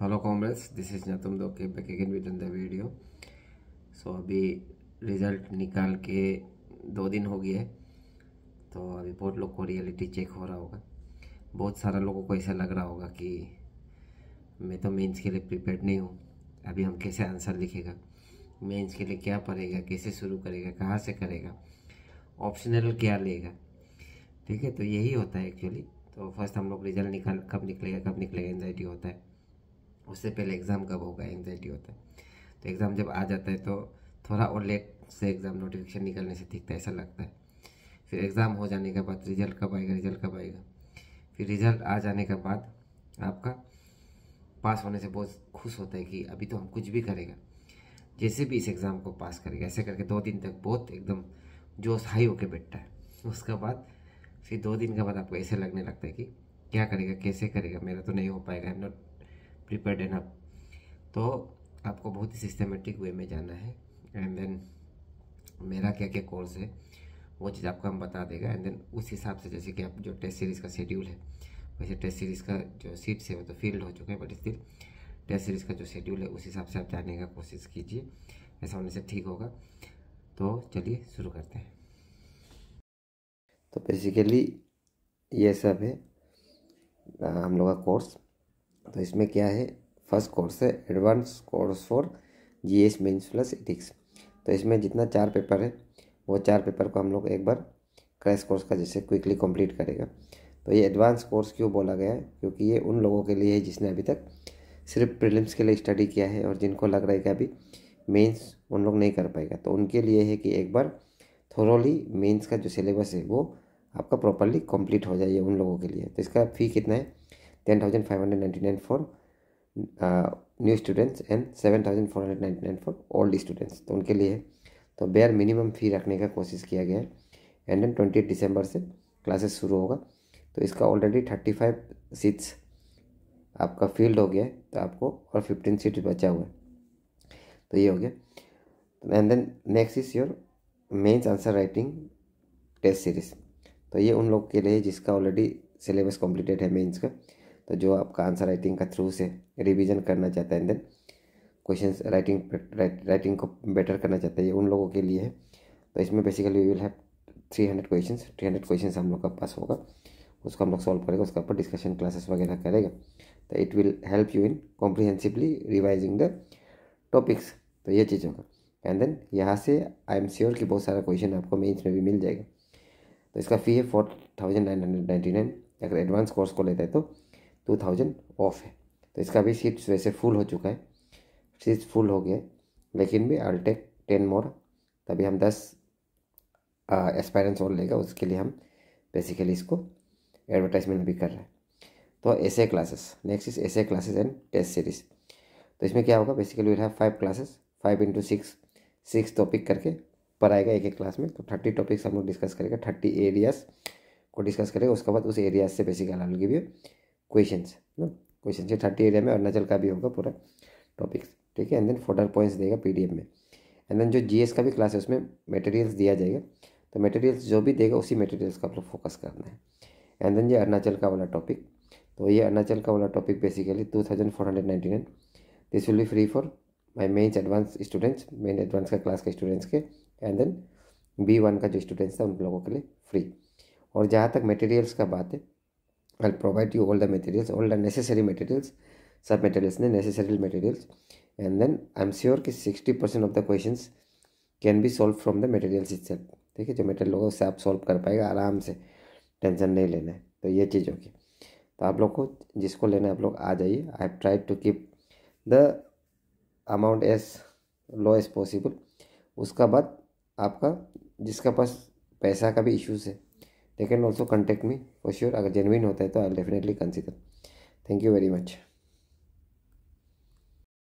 Hello comrades, this is नतुम दोके back again with the video. सो अभी रिज़ल्ट निकाल के 2 दिन हो गए, तो अभी बहुत लोग को रियलिटी चेक हो रहा होगा। बहुत सारा लोगों को ऐसा लग रहा होगा कि मैं तो मेंस के लिए प्रिपेयर्ड नहीं हूँ, अभी हम कैसे आंसर लिखेगा, मेंस के लिए क्या पढ़ेगा, कैसे शुरू करेगा, कहाँ से करेगा, ऑप्शनल क्या लेगा। ठीक है, तो यही होता है एक्चुअली। तो फर्स्ट हम लोग रिजल्ट कब निकलेगा एंजाइटी होता है। उससे पहले एग्ज़ाम कब होगा एंजाइटी होता है। तो एग्ज़ाम जब आ जाता है तो थोड़ा और लेट से एग्ज़ाम नोटिफिकेशन निकलने से दिखता है, ऐसा लगता है। फिर एग्ज़ाम हो जाने के बाद रिज़ल्ट कब आएगा। फिर रिज़ल्ट आ जाने के बाद आपका पास होने से बहुत खुश होता है कि अभी तो हम कुछ भी करेगा, जैसे भी इस एग्ज़ाम को पास करेगा। ऐसे करके 2 दिन तक बहुत एकदम जोश हाई होके बैठता है। उसके बाद फिर 2 दिन के बाद आपको ऐसे लगने लगता है कि क्या करेगा, कैसे करेगा, मेरा तो नहीं हो पाएगा, I am not prepared enough. तो आपको बहुत ही सिस्टमेटिक वे में जाना है। एंड देन मेरा क्या क्या कोर्स है वो चीज़ आपको हम बता देगा। एंड देन उस हिसाब से, जैसे कि आप जो टेस्ट सीरीज़ का शेड्यूल है, वैसे टेस्ट सीरीज़ का जो सीट्स है वो तो फील्ड हो चुके हैं, बट स्टिल टेस्ट सीरीज़ का जो शेड्यूल है उस हिसाब से आप जाने का कोशिश कीजिए। ऐसा होने से ठीक होगा। तो चलिए शुरू करते हैं। तो बेसिकली ये सब है हम लोग का कोर्स। तो इसमें क्या है, फर्स्ट कोर्स है advance course for GS mains plus ethics. तो इसमें जितना 4 पेपर है वो 4 पेपर को हम लोग एक बार क्रैश कोर्स का जैसे क्विकली कंप्लीट करेगा। तो ये एडवांस कोर्स क्यों बोला गया है, क्योंकि ये उन लोगों के लिए है जिसने अभी तक सिर्फ प्रीलिम्स के लिए स्टडी किया है और जिनको लग रहा है कि अभी मेंस उन लोग नहीं कर पाएगा। तो उनके लिए है कि एक बार थोरोली मेंस का जो सिलेबस है वो आपका प्रॉपरली कंप्लीट हो जाए, उन लोगों के लिए। तो इसका फ़ी कितना है, 10,599 for new students and 7,499 for old students. तो उनके लिए है। तो बेयर मिनिमम फ़ी रखने का कोशिश किया गया है। एंड देन 20 दिसंबर से क्लासेस शुरू होगा। तो इसका ऑलरेडी 35 सीट्स आपका फील्ड हो गया है, तो आपको और 15 सीट बचा हुआ है। तो ये हो गया। And then next is your mains answer writing test series. तो ये उन लोग के लिए जिसका ऑलरेडी सिलेबस कंप्लीटेड है मेंस का। तो जो आपका आंसर राइटिंग का थ्रू से रिवीजन करना चाहता है, एंड देन क्वेश्चंस राइटिंग को बेटर करना चाहता है, ये उन लोगों के लिए है। तो इसमें basically we will have 300 questions हम लोग का पास होगा, उसको हम लोग सॉल्व करेगा, उसके ऊपर डिस्कशन क्लासेस वगैरह करेगा। तो it will help you in comprehensively revising the topics. तो ये चीज़ होगा। एंड देन यहाँ से आई एम श्योर कि बहुत सारा क्वेश्चन आपको मेंस में भी मिल जाएगा। तो इसका फ़ी है 4,999। अगर एडवांस कोर्स को लेते हैं तो 2,000 ऑफ है। तो इसका भी सीट्स वैसे फुल हो चुका है, सीट्स फुल हो गया, लेकिन भी आई टेक 10 मोर। तभी हम 10 एस्पायरेंट्स और लेगा, उसके लिए हम बेसिकली इसको एडवर्टाइजमेंट भी कर रहे हैं। तो ऐसे क्लासेस, नेक्स्ट इज ऐसे क्लासेस एंड टेस्ट सीरीज। तो इसमें क्या होगा, basically will have 5 classes, 5 into 6 topic करके पढ़ाएगा एक क्लास में। तो 30 टॉपिक्स हम लोग डिस्कस करेगा, 30 एरियाज को डिस्कस करेगा। उसके बाद उस एरियाज से basically I will give you questions. Question से 30 एरिया में अरुणाचल का भी होगा पूरा टॉपिक्स, ठीक है। एंड देन फोल्डर पॉइंट्स देगा पीडीएफ में। एंड देन जो जीएस का भी क्लास है उसमें मटेरियल्स दिया जाएगा। तो मटेरियल्स जो भी देगा उसी मटेरियल्स का आप लोग फोकस करना है। एंड देन ये अरुणाचल का वाला टॉपिक, तो ये अरुणाचल का वाला topic basically 2,499। This will be free for my mains advance students, main advance का क्लास के स्टूडेंट्स के। एंड देन B1 का जो स्टूडेंट्स था उन लोगों के लिए फ्री। और जहाँ तक मटेरियल्स का बात है, I will provide you all the materials, all the necessary materials, सब मटेरियल्स ने necessary materials. And then I am sure कि 60% of the questions can be solve from the materials itself. ठीक है, जो मटेरियल होगा उससे आप सॉल्व कर पाएगा आराम से, टेंशन नहीं लेना है। तो ये चीज़ होगी। तो आप लोग को जिसको लेना है आप लोग आ जाइए। I have tried to keep the amount as low as possible. उसका बाद आपका जिसका पास पैसा का भी इश्यूज़ है, they can also contact me for sure. अगर जेन्युइन होता है तो I will definitely consider. Thank you very much.